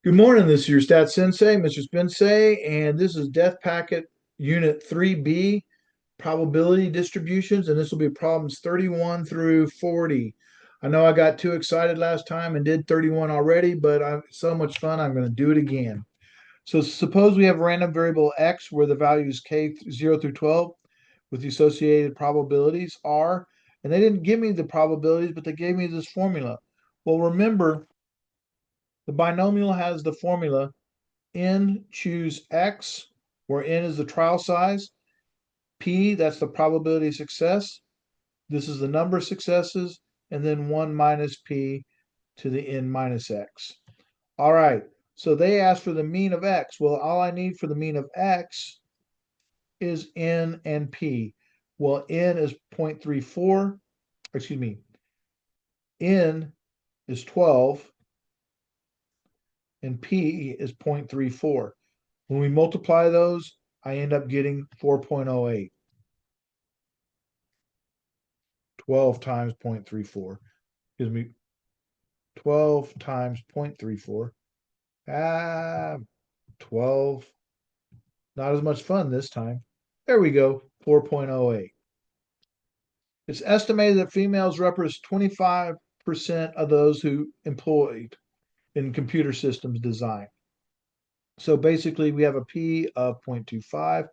Good morning. This is your Stat Sensei, Mr. Spensei, and this is Death Packet Unit 3B, Probability Distributions, and this will be problems 31 through 40. I know I got too excited last time and did 31 already, but so much fun, I'm going to do it again. So suppose we have a random variable x where the values k 0 through 12 with the associated probabilities are, and they didn't give me the probabilities, but they gave me this formula. Well, remember, the binomial has the formula N, choose X, where N is the trial size. P, that's the probability of success. This is the number of successes. And then 1 minus P to the N minus X. All right. So they asked for the mean of X. Well, all I need for the mean of X is N and P. Well, N is 0.34. Excuse me. N is 12 and P is 0.34. When we multiply those, I end up getting 4.08. 12 times 0.34 gives me 12 times 0.34. Ah, 12. Not as much fun this time. There we go, 4.08. It's estimated that females represent 25% of those who employed in computer systems design. So basically, we have a P of 0.25.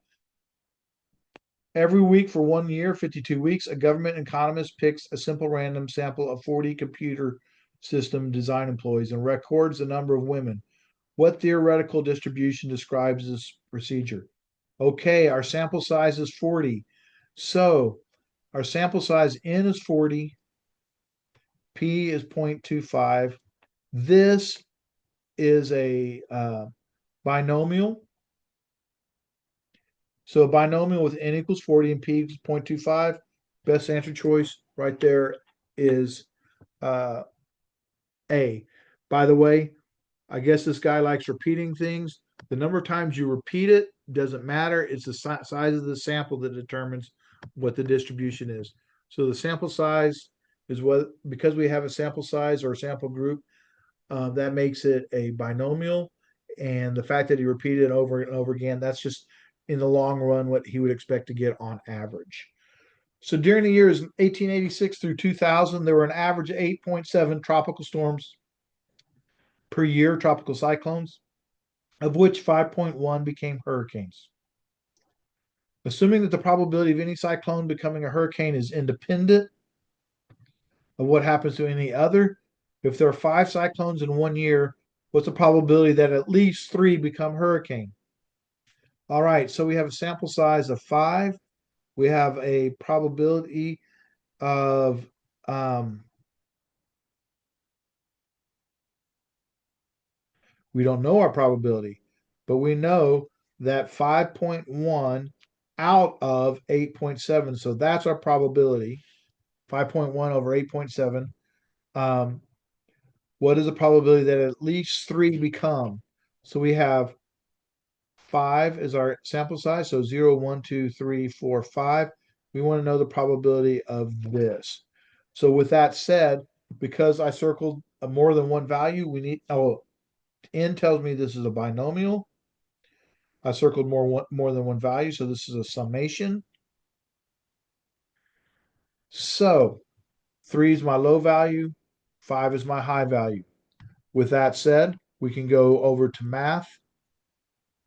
Every week for 1 year, 52 weeks, a government economist picks a simple random sample of 40 computer system design employees and records the number of women. What theoretical distribution describes this procedure? Okay, our sample size is 40. So our sample size N is 40, P is 0.25. This is a binomial. So a binomial with N equals 40 and P equals 0.25. Best answer choice right there is uh, A. By the way, I guess this guy likes repeating things. The number of times you repeat it doesn't matter. It's the size of the sample that determines what the distribution is. So the sample size is what, because we have a sample size or a sample group, that makes it a binomial. And the fact that he repeated it over and over again, that's just in the long run what he would expect to get on average. So during the years 1886 through 2000, there were an average of 8.7 tropical storms per year, tropical cyclones, of which 5.1 became hurricanes. Assuming that the probability of any cyclone becoming a hurricane is independent of what happens to any other, if there are 5 cyclones in 1 year, what's the probability that at least 3 become hurricane? All right, so we have a sample size of 5. We have a probability of we don't know our probability, but we know that 5.1 out of 8.7. So that's our probability. 5.1 over 8.7. Um, what is the probability that at least 3 become? So we have 5 is our sample size. So 0, 1, 2, 3, 4, 5. We want to know the probability of this. So with that said, because I circled a more than one value, we need, N tells me this is a binomial. I circled more than one value, so this is a summation. So 3 is my low value, 5 is my high value. With that said, we can go over to math,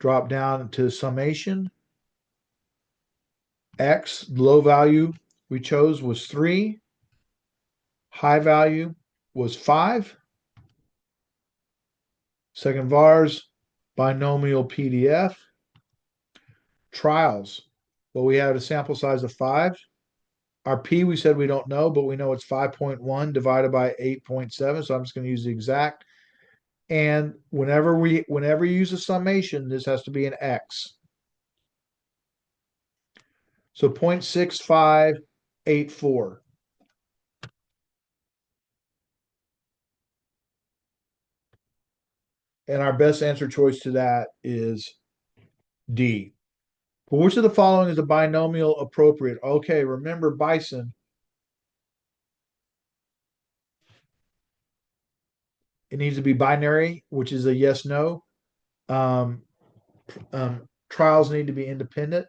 drop down to summation. X, low value we chose was 3, high value was 5. Second vars, binomial PDF. Trials, well, we had a sample size of 5. Our P we said we don't know, but we know it's 5.1 divided by 8.7. So I'm just going to use the exact. And whenever you use a summation, this has to be an X. So 0.6584. And our best answer choice to that is D. For which of the following is a binomial appropriate? Okay, remember bison It needs to be binary, which is a yes, no. Um, Trials need to be independent.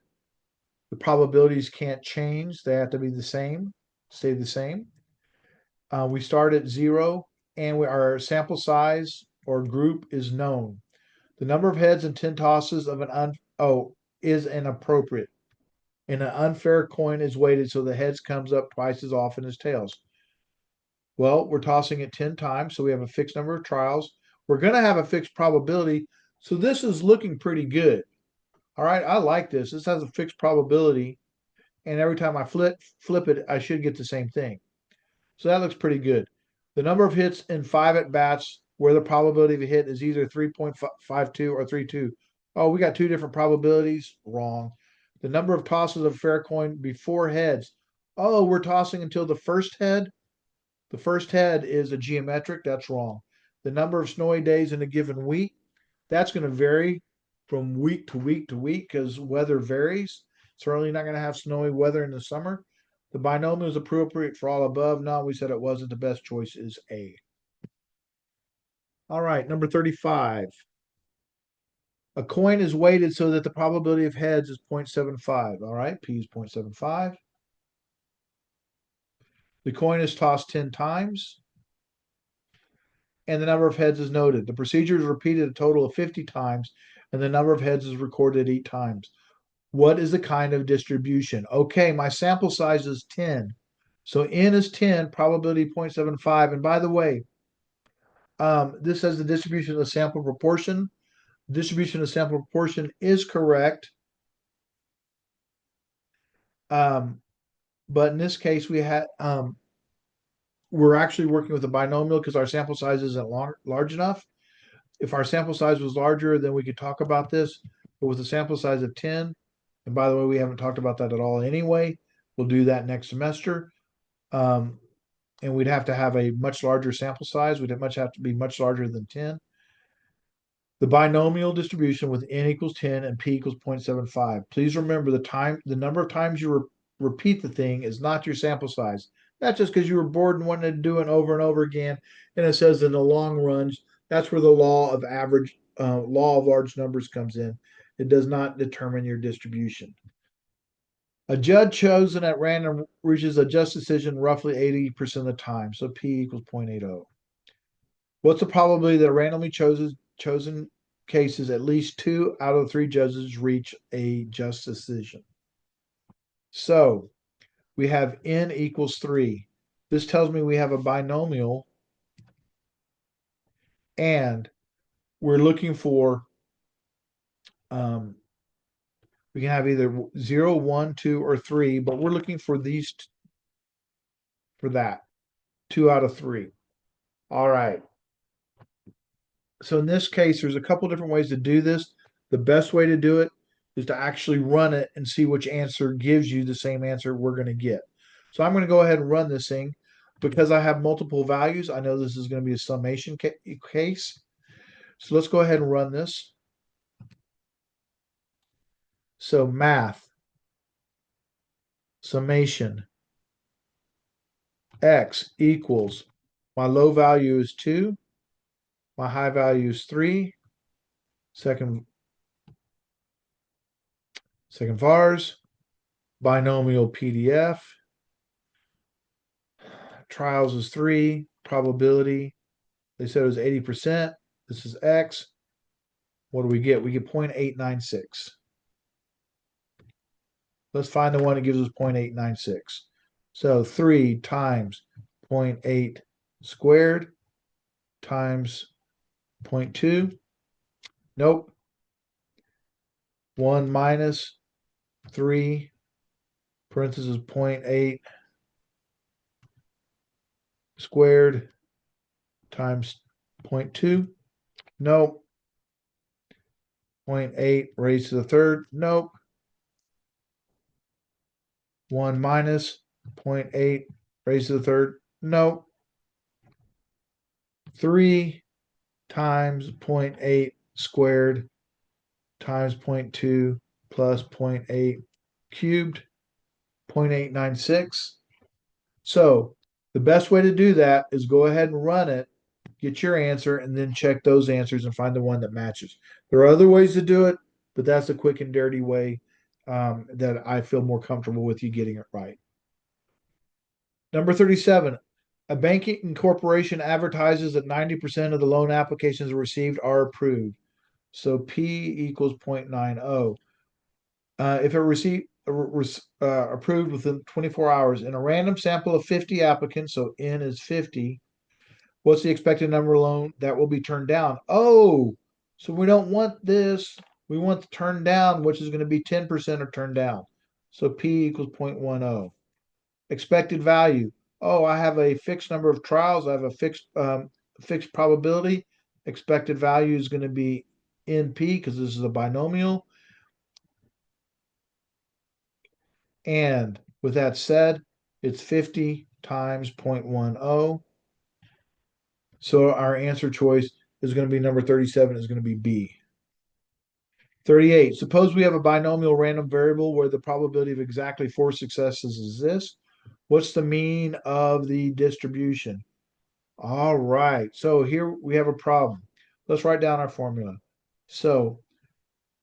The probabilities can't change. They have to be the same, stay the same. We start at 0 and our sample size or group is known. The number of heads and 10 tosses of is inappropriate. And an unfair coin is weighted so the heads comes up twice as often as tails. Well, we're tossing it 10 times, so we have a fixed number of trials. We're going to have a fixed probability. So this is looking pretty good. All right, I like this. This has a fixed probability. And every time I flip it, I should get the same thing. So that looks pretty good. The number of hits in 5 at bats where the probability of a hit is either 3.52 or 3.2. Oh, we got two different probabilities. Wrong. The number of tosses of a fair coin before heads. Oh, we're tossing until the first head. The first head is a geometric. That's wrong. The number of snowy days in a given week. That's going to vary from week to week to week because weather varies. Certainly not going to have snowy weather in the summer. The binomial is appropriate for all above. No, we said it wasn't. The best choice is A. All right, number 35. A coin is weighted so that the probability of heads is 0.75. All right, P is 0.75. The coin is tossed 10 times, and the number of heads is noted. The procedure is repeated a total of 50 times, and the number of heads is recorded 8 times. What is the kind of distribution? Okay, my sample size is 10. So N is 10, probability 0.75. And by the way, this says the distribution of the sample proportion. Distribution of sample proportion is correct. But in this case, we're actually working with a binomial because our sample size isn't large enough. If our sample size was larger, then we could talk about this. But with a sample size of 10, and by the way, we haven't talked about that at all anyway. We'll do that next semester. And we'd have to have a much larger sample size. We'd have to be much larger than 10. The binomial distribution with n equals 10 and p equals 0.75. Please remember the number of times you repeat the thing is not your sample size. That's just because you were bored and wanted to do it over and over again. And it says in the long runs, that's where the law of large numbers comes in. It does not determine your distribution. A judge chosen at random reaches a just decision roughly 80% of the time. So P equals 0.80. What's the probability that a randomly chosen cases, at least 2 out of 3 judges reach a just decision? So we have N equals 3. This tells me we have a binomial and we're looking for, we can have either 0, 1, 2, or 3, but we're looking for for that, 2 out of 3. All right. So in this case, there's a couple different ways to do this. The best way to do it is to actually run it and see which answer gives you the same answer we're going to get. So I'm going to go ahead and run this thing. Because I have multiple values, I know this is going to be a summation case. So let's go ahead and run this. So math, summation, x equals, my low value is 2, my high value is 3, second vars, binomial PDF, trials is 3, probability, they said it was 80%, this is x. What do we get? We get 0.896. Let's find the one that gives us 0.896. So 3 times 0.8 squared times 0.2. Nope. 1 minus 3 parentheses 0.8 squared times 0.2. Nope. 0.8 raised to the third. Nope. 1 minus 0.8 raised to the third. Nope. 3 times 0.8 squared times 0.2 plus 0.8 cubed, 0.896. So the best way to do that is go ahead and run it get your answer, and then check those answers and find the one that matches. There are other ways to do it, but that's a quick and dirty way that I feel more comfortable with you getting it right. Number 37, a banking corporation advertises that 90% of the loan applications received are approved. So P equals 0.90. If it received approved within 24 hours in a random sample of 50 applicants, so N is 50, what's the expected number of loan that will be turned down? Oh, so we don't want this. We want the turn down, which is going to be 10% of turned down. So P equals 0.10. Expected value. Oh, I have a fixed number of trials. I have a fixed probability. Expected value is going to be NP because this is a binomial. And with that said, it's 50 times 0.10. So our answer choice is going to be number 37 is going to be B. 38. Suppose we have a binomial random variable where the probability of exactly 4 successes is this. What's the mean of the distribution? All right. So here we have a problem. Let's write down our formula. So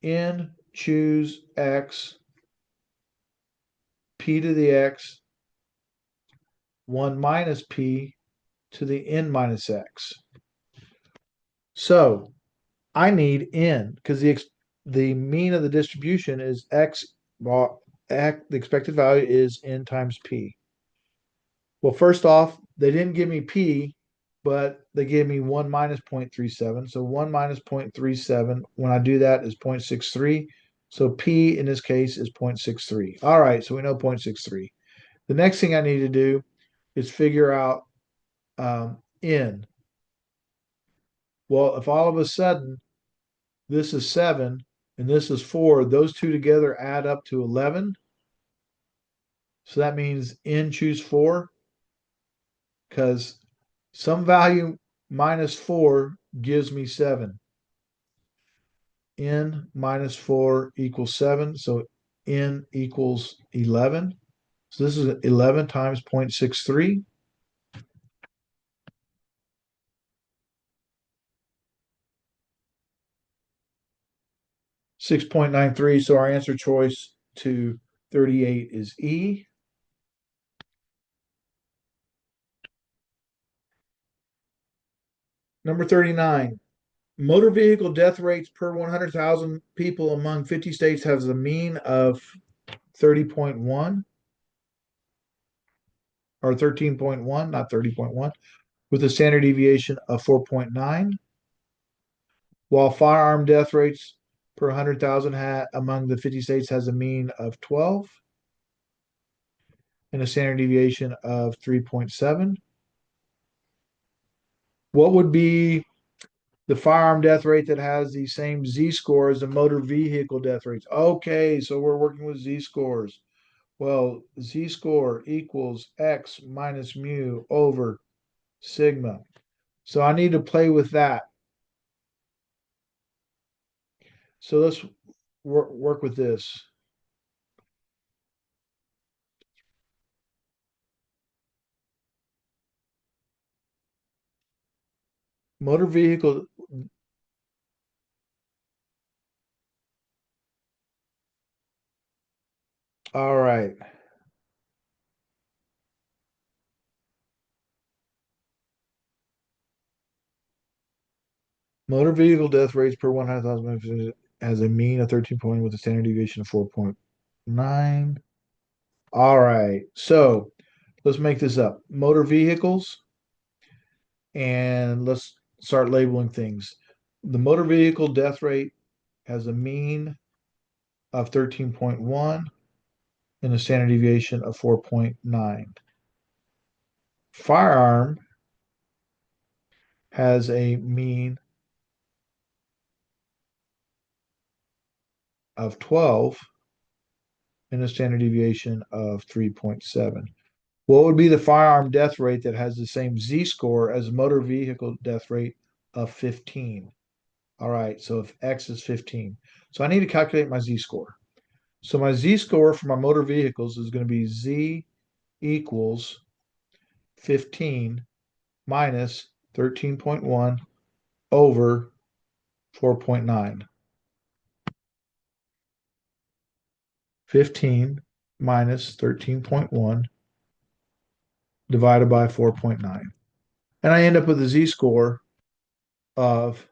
N choose X, P to the X, 1 minus P to the N minus X. So I need N because the mean of the distribution is X. Well, the expected value is N times P. Well, first off, they didn't give me P, but they gave me 1 minus 0.37. So 1 minus 0.37, when I do that, is 0.63. So P in this case is 0.63. All right, so we know 0.63. The next thing I need to do is figure out N. Well, if all of a sudden this is 7 and this is 4, those two together add up to 11. So that means N choose 4 because some value minus 4 gives me 7. N minus 4 equals 7. So N equals 11. So this is 11 times 0.63. 6.93. So our answer choice to 38 is E. Number 39. Motor vehicle death rates per 100,000 people among 50 states has a mean of 30.1 or 13.1, not 30.1, with a standard deviation of 4.9, while firearm death rates per 100,000 among the 50 states has a mean of 12 and a standard deviation of 3.7. What would be the firearm death rate that has the same z-score as the motor vehicle death rates? Okay, so we're working with z-scores. Well, z-score equals x minus mu over sigma. So I need to play with that. So let's work with this. Motor vehicle. All right. Motor vehicle death rates per 100,000 has a mean of 13 with a standard deviation of 4.9. All right. So let's make this up. Motor vehicles, and let's start labeling things. The motor vehicle death rate has a mean of 13.1 and a standard deviation of 4.9. Firearm has a mean of 12 and a standard deviation of 3.7. What would be the firearm death rate that has the same z-score as motor vehicle death rate of 15? All right, so if X is 15. So I need to calculate my z-score. So my z-score for my motor vehicles is going to be z equals 15 minus 13.1 over 4.9. 15 minus 13.1 divided by 4.9. And I end up with a z-score of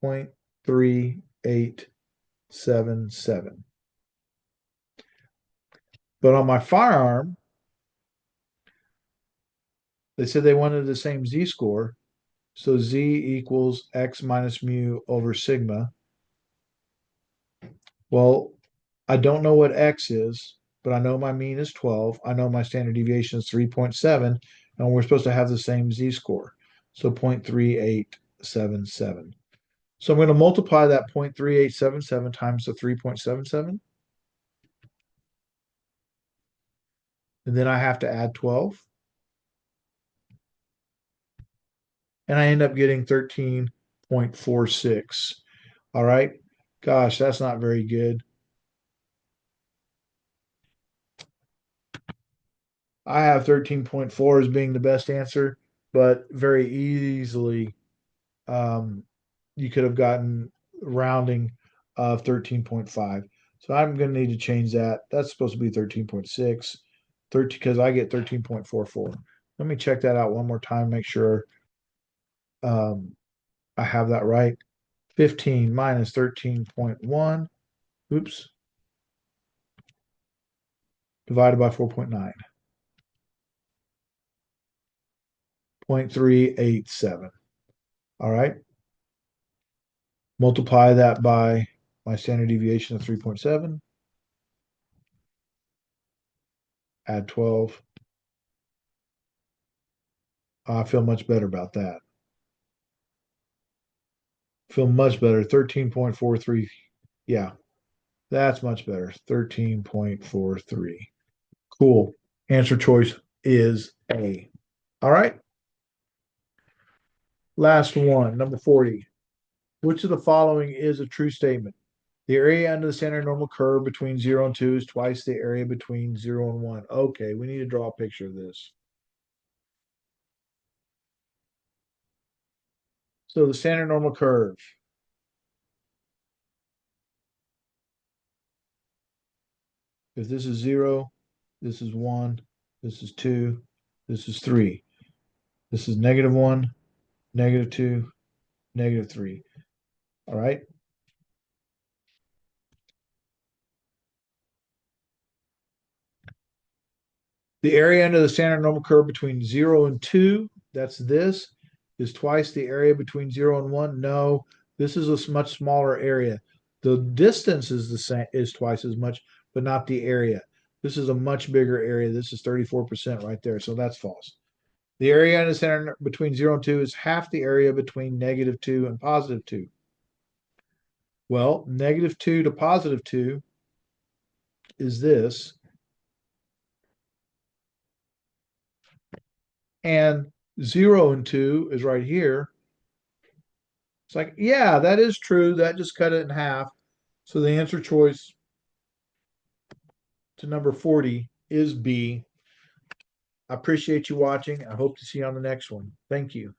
0.3877. But on my firearm, they said they wanted the same z-score. So z equals x minus mu over sigma. Well, I don't know what x is, but I know my mean is 12. I know my standard deviation is 3.7, and we're supposed to have the same z-score. So 0.3877. So I'm going to multiply that 0.3877 times the 3.77. And then I have to add 12. And I end up getting 13.46. All right. Gosh, that's not very good. I have 13.4 as being the best answer, but very easily you could have gotten rounding of 13.5. So I'm going to need to change that. That's supposed to be 13.6, 13 because I get 13.44. Let me check that out one more time, make sure um, I have that right. 15 minus 13.1, oops, divided by 4.9, 0.387. All right. Multiply that by my standard deviation of 3.7, add 12. I feel much better about that. Feel much better. 13.43. Yeah, that's much better. 13.43. Cool. Answer choice is A. All right. Last one, number 40. Which of the following is a true statement? The area under the standard normal curve between 0 and 2 is twice the area between 0 and 1. Okay, we need to draw a picture of this. So the standard normal curve. If this is 0, this is 1, this is 2, this is 3. This is -1, -2, -3. All right. The area under the standard normal curve between 0 and 2, that's this, is twice the area between 0 and 1. No, this is a much smaller area. The distance is the same, is twice as much, but not the area. This is a much bigger area. This is 34% right there. So that's false. The area under the center between 0 and 2 is half the area between -2 and +2. Well, -2 to +2 is this. And 0 and 2 is right here. It's like, yeah, that is true. That just cut it in half. So the answer choice to number 40 is B. I appreciate you watching. I hope to see you on the next one. Thank you.